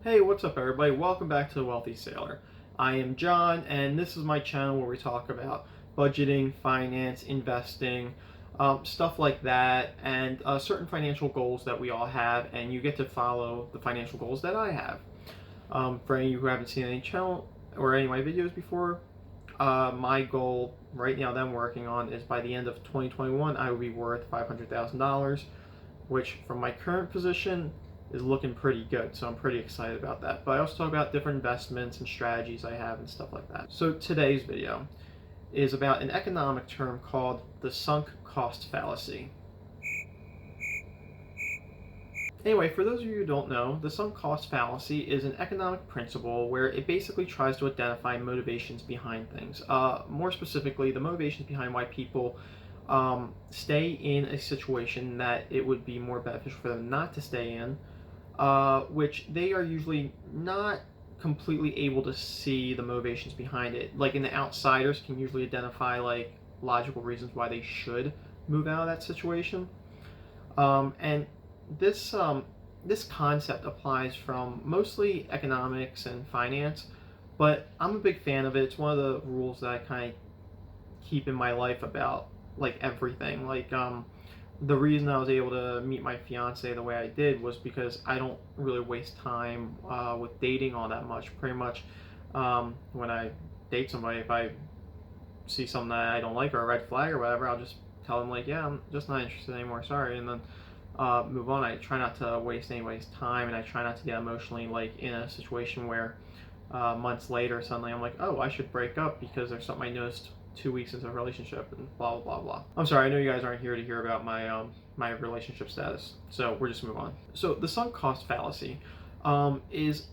Hey, what's up everybody? Welcome back to The Wealthy Sailor. I am John, and this is my channel where we talk about budgeting, finance, investing, stuff like that, and certain financial goals that we all have, and you get to follow the financial goals that I have. For any of you who haven't seen any channel or any of my videos before, my goal right now that I'm working on is by the end of 2021, I will be worth $500,000, which from my current position is looking pretty good. So I'm pretty excited about that. But I also talk about different investments and strategies I have and stuff like that. So today's video is about an economic term called the sunk cost fallacy. Anyway, for those of you who don't know, the sunk cost fallacy is an economic principle where it basically tries to identify motivations behind things. More specifically, the motivations behind why people stay in a situation that it would be more beneficial for them not to stay in, which they are usually not completely able to see the motivations behind it. Like in the outsiders can usually identify like logical reasons why they should move out of that situation. And this concept applies from mostly economics and finance, but I'm a big fan of it. It's one of the rules that I kind of keep in my life about like everything. The reason I was able to meet my fiance the way I did was because I don't really waste time with dating all that much. Pretty much, when I date somebody, if I see something that I don't like or a red flag or whatever, I'll just tell them like, yeah, I'm just not interested anymore, sorry, and then move on. I try not to waste anybody's time, and I try not to get emotionally like in a situation where months later suddenly I'm like, oh, I should break up because there's something I noticed 2 weeks into a relationship and blah blah blah blah. I'm sorry, I know you guys aren't here to hear about my relationship status, so we're just move on. So the sunk cost fallacy is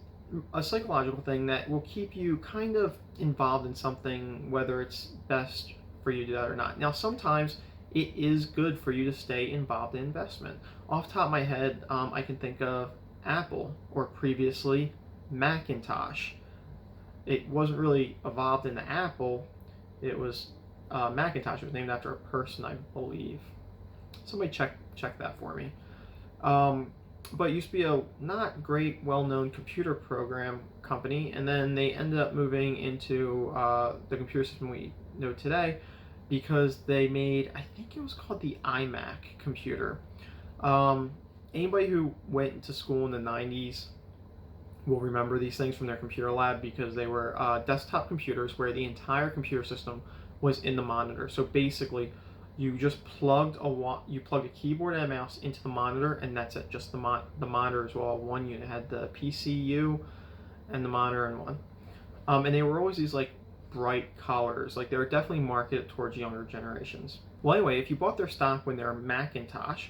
a psychological thing that will keep you kind of involved in something, whether it's best for you to do that or not. Now, sometimes it is good for you to stay involved in investment. Off the top of my head, I can think of Apple or previously Macintosh. It wasn't really evolved into Apple. It was Macintosh. It was named after a person, I believe. Somebody check that for me. But it used to be a not great, well-known computer program company, and then they ended up moving into the computer system we know today because they made, I think it was called the iMac computer. Anybody who went to school in the 90s will remember these things from their computer lab because they were desktop computers where the entire computer system was in the monitor. So basically, you just plugged a keyboard and a mouse into the monitor, and that's it. Just the monitor as well. One unit had the PCU and the monitor in one. And they were always these like bright colors. Like they were definitely marketed towards younger generations. Well, anyway, if you bought their stock when they were Macintosh,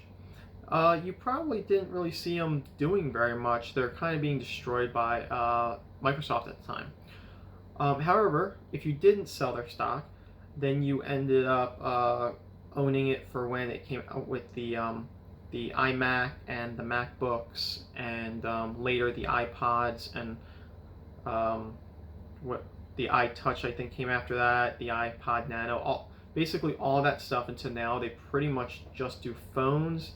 you probably didn't really see them doing very much. They're kind of being destroyed by Microsoft at the time. However, if you didn't sell their stock, then you ended up owning it for when it came out with the iMac and the MacBooks, and later the iPods, and what the iTouch I think came after that, the iPod Nano, basically all that stuff until now. They pretty much just do phones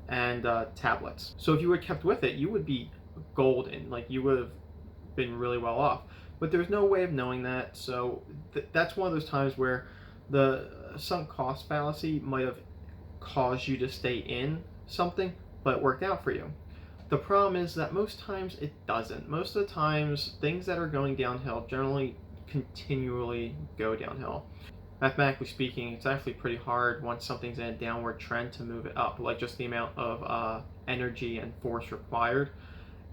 and tablets. So if you were kept with it, you would be golden. Like you would have been really well off. But there's no way of knowing that. So that's one of those times where the sunk cost fallacy might have caused you to stay in something, but it worked out for you. The problem is that most times it doesn't. Most of the times, things that are going downhill generally continually go downhill. Mathematically speaking, it's actually pretty hard once something's in a downward trend to move it up. Like just the amount of energy and force required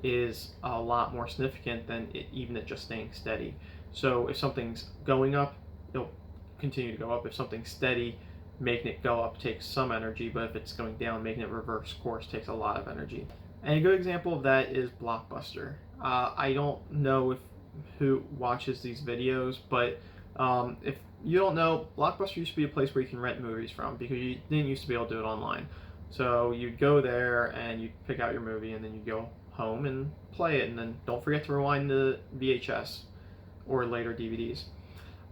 is a lot more significant than even it just staying steady. So if something's going up, it'll continue to go up. If something's steady, making it go up takes some energy, but if it's going down, making it reverse course takes a lot of energy. And a good example of that is Blockbuster. I don't know who watches these videos, but if you don't know, Blockbuster used to be a place where you can rent movies from because you didn't used to be able to do it online. So you'd go there and you'd pick out your movie, and then you'd go home and play it, and then don't forget to rewind the VHS or later DVDs.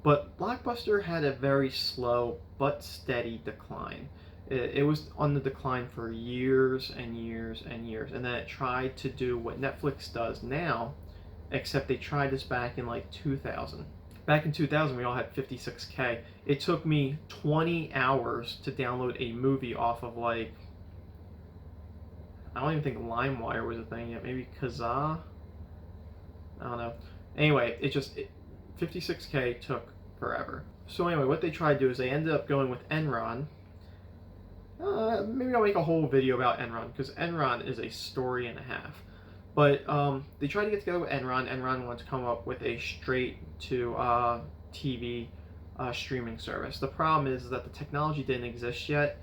But Blockbuster had a very slow but steady decline. It was on the decline for years and years and years, and then it tried to do what Netflix does now, except they tried this back in like 2000. Back in 2000, we all had 56K. It took me 20 hours to download a movie off of like, I don't even think LimeWire was a thing yet. Maybe Kazaa? I don't know. Anyway, 56K took forever. So anyway, what they tried to do is they ended up going with Enron. Maybe I'll make a whole video about Enron, because Enron is a story and a half. But they tried to get together with Enron. Enron wanted to come up with a straight-to TV streaming service. The problem is that the technology didn't exist yet,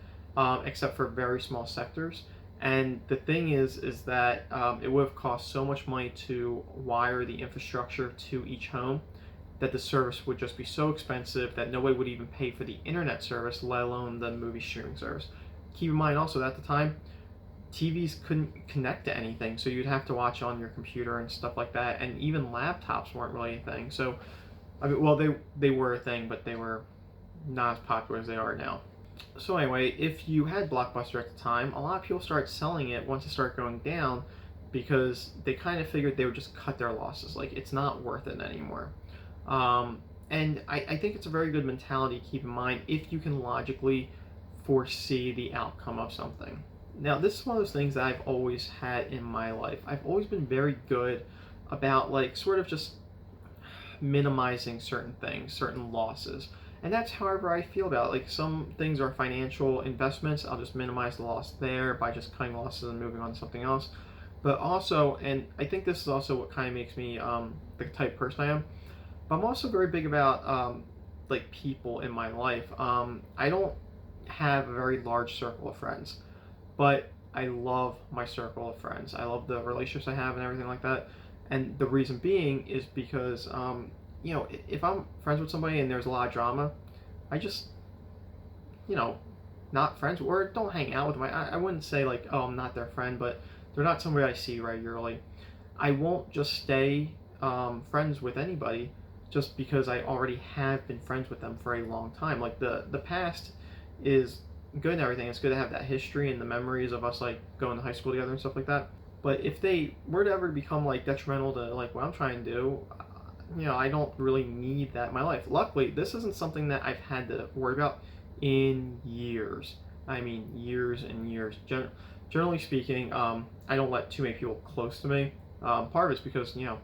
except for very small sectors. And the thing is that it would have cost so much money to wire the infrastructure to each home that the service would just be so expensive that nobody would even pay for the internet service, let alone the movie streaming service. Keep in mind also that at the time, TVs couldn't connect to anything, so you'd have to watch on your computer and stuff like that, and even laptops weren't really a thing. So, I mean, well, they were a thing, but they were not as popular as they are now. So anyway, if you had Blockbuster at the time, a lot of people started selling it once it started going down, because they kind of figured they would just cut their losses. Like, it's not worth it anymore. And I think it's a very good mentality to keep in mind if you can logically foresee the outcome of something. Now, this is one of those things that I've always had in my life. I've always been very good about, like, sort of just minimizing certain things, certain losses. And that's however I feel about it. Like, some things are financial investments. I'll just minimize the loss there by just cutting losses and moving on to something else. But also, and I think this is also what kind of makes me the type of person I am, but I'm also very big about like people in my life. I don't have a very large circle of friends, but I love my circle of friends. I love the relationships I have and everything like that. And the reason being is because, you know, if I'm friends with somebody and there's a lot of drama, I just, you know, not friends, or don't hang out with them. I wouldn't say like, oh, I'm not their friend, but they're not somebody I see regularly. I won't just stay friends with anybody just because I already have been friends with them for a long time. Like, the past is good and everything. It's good to have that history and the memories of us like going to high school together and stuff like that. But if they were to ever become like detrimental to like what I'm trying to do, you know, I don't really need that in my life. Luckily, this isn't something that I've had to worry about in years. I mean, years and years. Generally speaking, I don't let too many people close to me. Part of it's because, you know,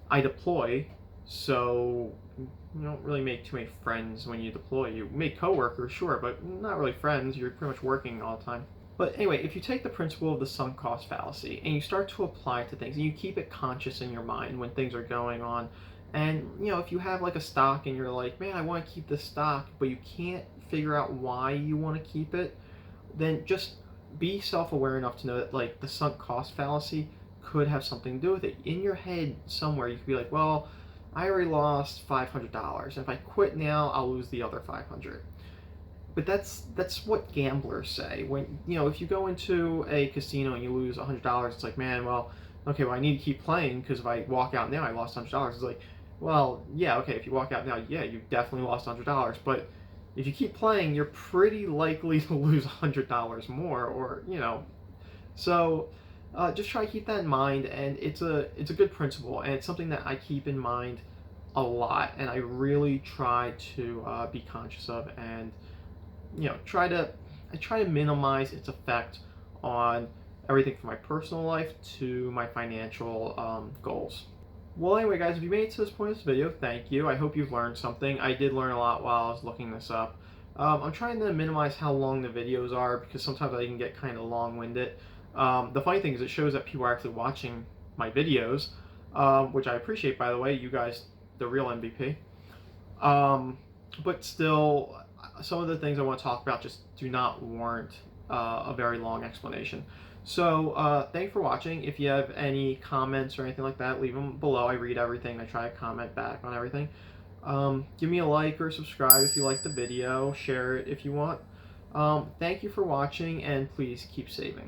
I deploy, so you don't really make too many friends when you deploy. You make coworkers, sure, but not really friends. You're pretty much working all the time. But anyway, if you take the principle of the sunk cost fallacy and you start to apply it to things, and you keep it conscious in your mind when things are going on, and you know, if you have like a stock and you're like, man, I want to keep this stock, but you can't figure out why you want to keep it, then just be self-aware enough to know that like the sunk cost fallacy could have something to do with it. In your head somewhere, you could be like, well, I already lost $500, and if I quit now, I'll lose the other 500. But that's what gamblers say. When, you know, if you go into a casino and you lose $100, it's like, man, well, okay, well, I need to keep playing because if I walk out now, I lost $100. It's like, well, yeah, okay, if you walk out now, yeah, you definitely lost $100. But if you keep playing, you're pretty likely to lose $100 more, or, you know. So just try to keep that in mind, and it's a good principle, and it's something that I keep in mind a lot, and I really try to be conscious of, and you know, I try to minimize its effect on everything from my personal life to my financial goals. Well, anyway, guys, if you made it to this point in this video, thank you. I hope you've learned something. I did learn a lot while I was looking this up. I'm trying to minimize how long the videos are because sometimes I can get kind of long-winded. The funny thing is it shows that people are actually watching my videos, which I appreciate, by the way. You guys, the real MVP. But still, some of the things I want to talk about just do not warrant a very long explanation. So thanks for watching. If you have any comments or anything like that, leave them below. I read everything. I try to comment back on everything. Give me a like or subscribe if you like the video. Share it if you want. Thank you for watching, and please keep saving.